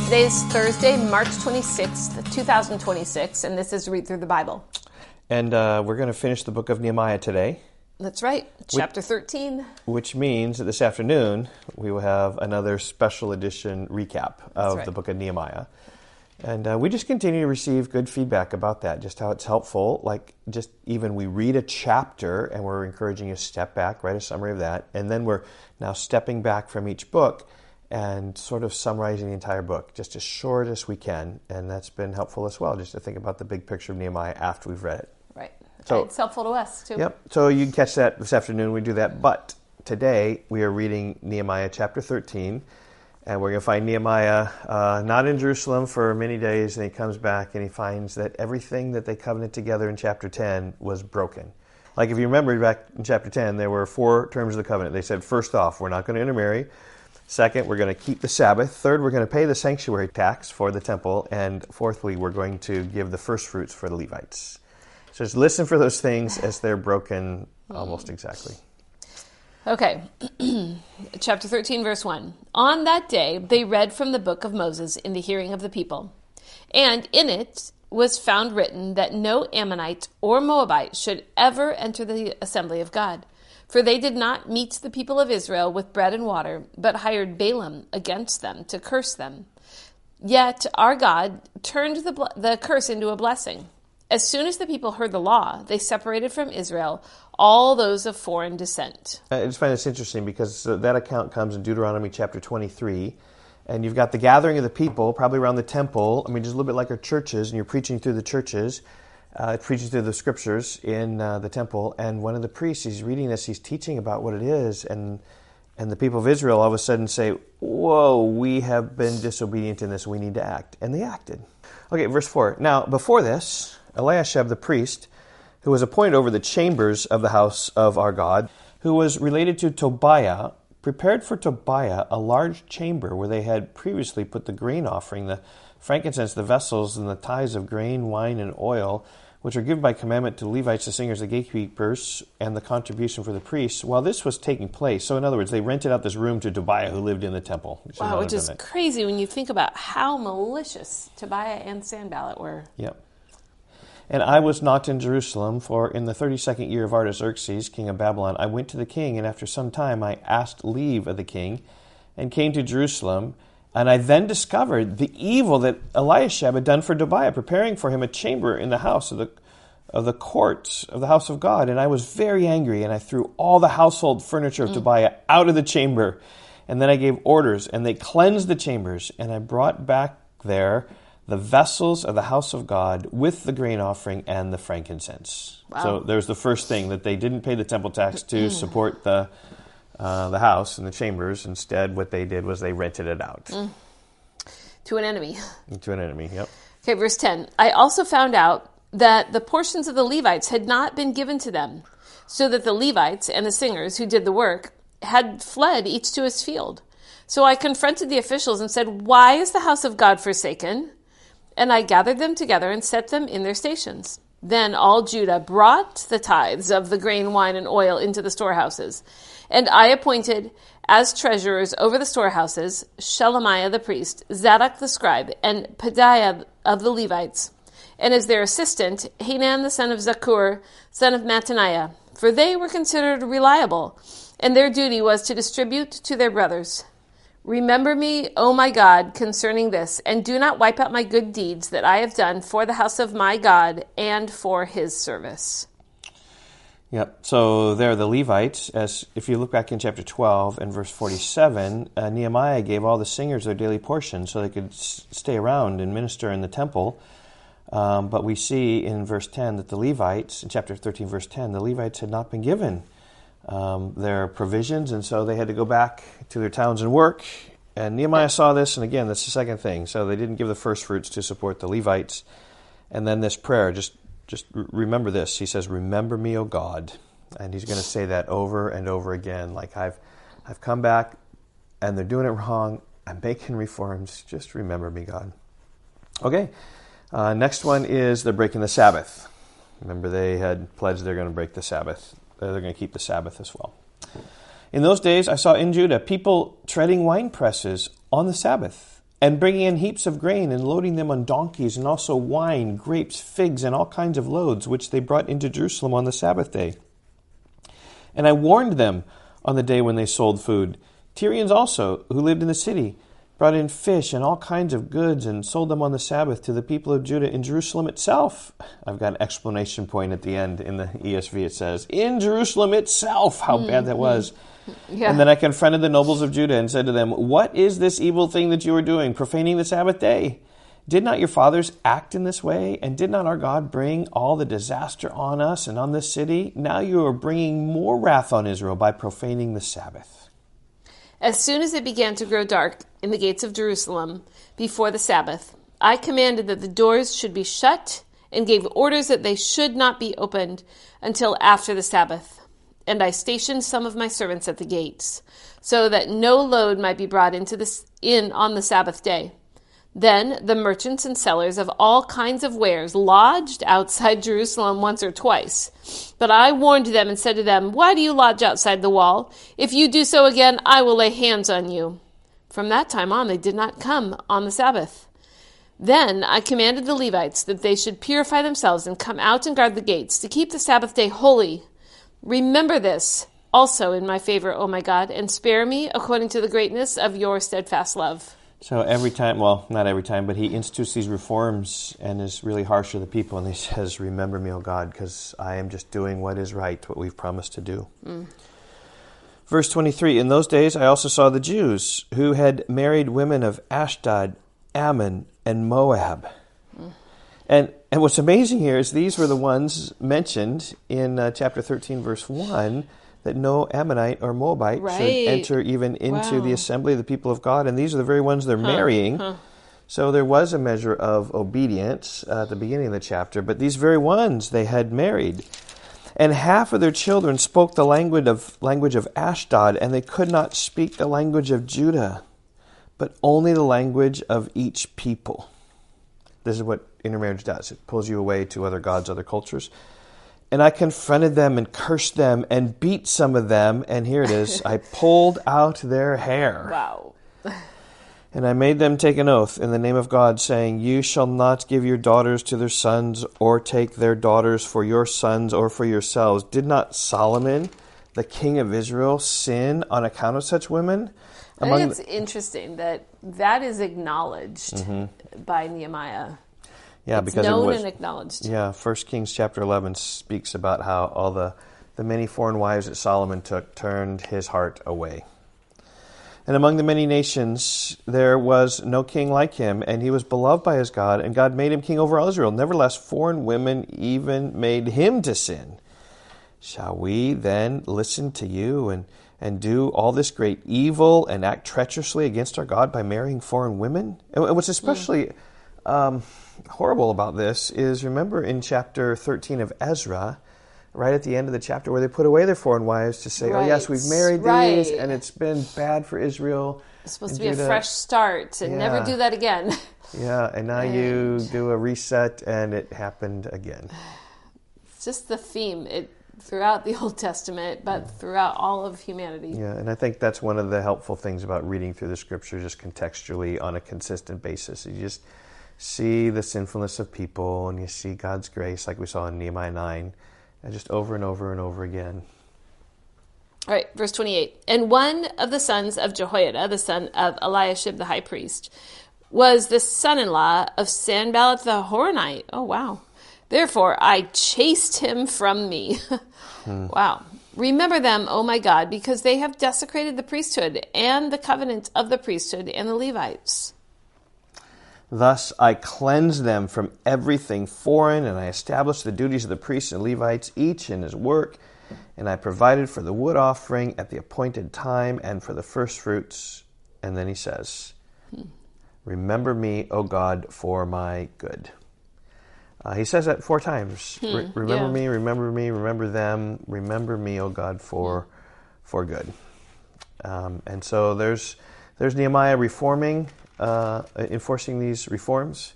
Today is Thursday, March 26th, 2026, and this is Read Through the Bible. And we're going to finish the book of Nehemiah today. That's right, chapter 13. Which means that this afternoon we will have another special edition recap of the book of Nehemiah. And we just continue to receive good feedback about that, just how it's helpful. Like, just even we read a chapter and we're encouraging you to step back, write a summary of that. And then we're now stepping back from each book and sort of summarizing the entire book, just as short as we can. And that's been helpful as well, just to think about the big picture of Nehemiah after we've read it. Right. So it's helpful to us, too. Yep. So you can catch that this afternoon. We do that. But today we are reading Nehemiah chapter 13. And we're going to find Nehemiah not in Jerusalem for many days. And he comes back and he finds that everything that they covenanted together in chapter 10 was broken. Like, if you remember back in chapter 10, there were 4 terms of the covenant. They said, first off, we're not going to intermarry. Second, we're going to keep the Sabbath. Third, we're going to pay the sanctuary tax for the temple. And fourthly, we're going to give the first fruits for the Levites. So just listen for those things as they're broken almost exactly. Okay, chapter 13, verse 1. On that day, they read from the book of Moses in the hearing of the people. And in it was found written that no Ammonite or Moabite should ever enter the assembly of God. For they did not meet the people of Israel with bread and water, but hired Balaam against them to curse them. Yet our God turned the curse into a blessing. As soon as the people heard the law, they separated from Israel all those of foreign descent. I just find this interesting because that account comes in Deuteronomy chapter 23. And you've got the gathering of the people, probably around the temple. I mean, just a little bit like our churches, and you're preaching through the churches. Preaching through the scriptures in the temple, and one of the priests, he's reading this, he's teaching about what it is, and the people of Israel all of a sudden say, whoa, we have been disobedient in this, we need to act. And they acted. Okay, verse 4. Now, before this, Eliashib the priest, who was appointed over the chambers of the house of our God, who was related to Tobiah, prepared for Tobiah a large chamber where they had previously put the grain offering, the frankincense, the vessels, and the tithes of grain, wine, and oil, which are given by commandment to the Levites, the singers, the gatekeepers, and the contribution for the priests, while this was taking place. So in other words, they rented out this room to Tobiah, who lived in the temple. Wow, which is crazy when you think about how malicious Tobiah and Sanballat were. Yep. And I was not in Jerusalem, for in the 32nd year of Artaxerxes, king of Babylon, I went to the king, and after some time I asked leave of the king, and came to Jerusalem. And I then discovered the evil that Eliashib had done for Tobiah, preparing for him a chamber in the house of the court of the house of God. And I was very angry, and I threw all the household furniture of Tobiah out of the chamber. And then I gave orders, and they cleansed the chambers. And I brought back there the vessels of the house of God with the grain offering and the frankincense. Wow. So there's the first thing, that they didn't pay the temple tax to support the house and the chambers. Instead, what they did was they rented it out. To an enemy. To an enemy, yep. Okay, verse 10. I also found out that the portions of the Levites had not been given to them, so that the Levites and the singers who did the work had fled each to his field. So I confronted the officials and said, why is the house of God forsaken? And I gathered them together and set them in their stations. Then all Judah brought the tithes of the grain, wine, and oil into the storehouses. And I appointed as treasurers over the storehouses Shelemiah the priest, Zadok the scribe, and Pedaiah of the Levites, and as their assistant Hanan the son of Zakur, son of Mattaniah, for they were considered reliable, and their duty was to distribute to their brothers. Remember me, O my God, concerning this, and do not wipe out my good deeds that I have done for the house of my God and for his service. Yep. So there, the Levites, as if you look back in chapter 12 and verse 47, Nehemiah gave all the singers their daily portion so they could stay around and minister in the temple. But we see in verse 10 that the Levites, in chapter 13, verse 10, the Levites had not been given their provisions, and so they had to go back to their towns and work. And Nehemiah saw this, and again, that's the second thing. So they didn't give the first fruits to support the Levites. And then this prayer, just remember this. He says, remember me, O God. And he's going to say that over and over again. Like, I've come back, and they're doing it wrong. I'm making reforms. Just remember me, God. Okay. Next one is they're breaking the Sabbath. Remember, they had pledged they're going to break the Sabbath. They're going to keep the Sabbath as well. In those days, I saw in Judah people treading wine presses on the Sabbath. and bringing in heaps of grain and loading them on donkeys, and also wine, grapes, figs, and all kinds of loads, which they brought into Jerusalem on the Sabbath day. And I warned them on the day when they sold food. Tyrians also, who lived in the city, brought in fish and all kinds of goods and sold them on the Sabbath to the people of Judah in Jerusalem itself. I've got an exclamation point at the end in the ESV. It says, in Jerusalem itself. How bad that was. Yeah. And then I confronted the nobles of Judah and said to them, what is this evil thing that you are doing, profaning the Sabbath day? Did not your fathers act in this way? And did not our God bring all the disaster on us and on this city? Now you are bringing more wrath on Israel by profaning the Sabbath. As soon as it began to grow dark in the gates of Jerusalem before the Sabbath, I commanded that the doors should be shut and gave orders that they should not be opened until after the Sabbath. And I stationed some of my servants at the gates, so that no load might be brought in on the Sabbath day. Then the merchants and sellers of all kinds of wares lodged outside Jerusalem once or twice. But I warned them and said to them, why do you lodge outside the wall? If you do so again, I will lay hands on you. From that time on, they did not come on the Sabbath. Then I commanded the Levites that they should purify themselves and come out and guard the gates to keep the Sabbath day holy. Remember this also in my favor, O my God, and spare me according to the greatness of your steadfast love. So every time, well, not every time, but he institutes these reforms and is really harsh to the people. And he says, remember me, O God, because I am just doing what is right, what we've promised to do. Verse 23, in those days I also saw the Jews who had married women of Ashdod, Ammon, and Moab. And what's amazing here is these were the ones mentioned in chapter 13, verse 1, that no Ammonite or Moabite should enter even into the assembly of the people of God. And these are the very ones they're marrying. So there was a measure of obedience at the beginning of the chapter, but these very ones they had married. And half of their children spoke the language of Ashdod, and they could not speak the language of Judah, but only the language of each people. This is what intermarriage does. It pulls you away to other gods, other cultures. And I confronted them and cursed them and beat some of them. And here it is. I pulled out their hair. Wow. And I made them take an oath in the name of God, saying, you shall not give your daughters to their sons or take their daughters for your sons or for yourselves. Did not Solomon, the king of Israel, sin on account of such women? I think it's interesting that is acknowledged by Nehemiah. Yeah, it's because known it was, and acknowledged. Yeah, 1 Kings chapter 11 speaks about how all the many foreign wives that Solomon took turned his heart away. And among the many nations there was no king like him, and he was beloved by his God, and God made him king over all Israel. Nevertheless, foreign women even made him to sin. Shall we then listen to you and do all this great evil and act treacherously against our God by marrying foreign women? And what's especially horrible about this is, remember in chapter 13 of Ezra, right at the end of the chapter where they put away their foreign wives to say, oh yes, we've married these and it's been bad for Israel. It's supposed to be Judah. A fresh start and never do that again. Yeah, and now you do a reset and it happened again. It's just the theme throughout the Old Testament, but throughout all of humanity. Yeah, and I think that's one of the helpful things about reading through the Scripture just contextually on a consistent basis. You just see the sinfulness of people, and you see God's grace, like we saw in Nehemiah 9, and just over and over and over again. All right, verse 28. And one of the sons of Jehoiada, the son of Eliashib the high priest, was the son-in-law of Sanballat the Horonite. Oh, wow. Therefore, I chased him from me. Wow. Remember them, O my God, because they have desecrated the priesthood and the covenant of the priesthood and the Levites. Thus I cleansed them from everything foreign, and I established the duties of the priests and Levites, each in his work, and I provided for the wood offering at the appointed time and for the first fruits. And then he says, remember me, O God, for my good. He says that 4 times. Remember me, remember them, remember me, O God, for good. And so there's Nehemiah reforming, enforcing these reforms,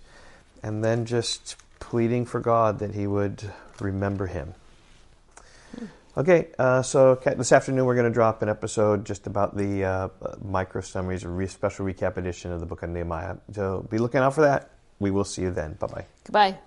and then just pleading for God that he would remember him. Okay, so this afternoon we're going to drop an episode just about the micro summaries, a special recap edition of the book of Nehemiah. So be looking out for that. We will see you then. Bye-bye. Goodbye.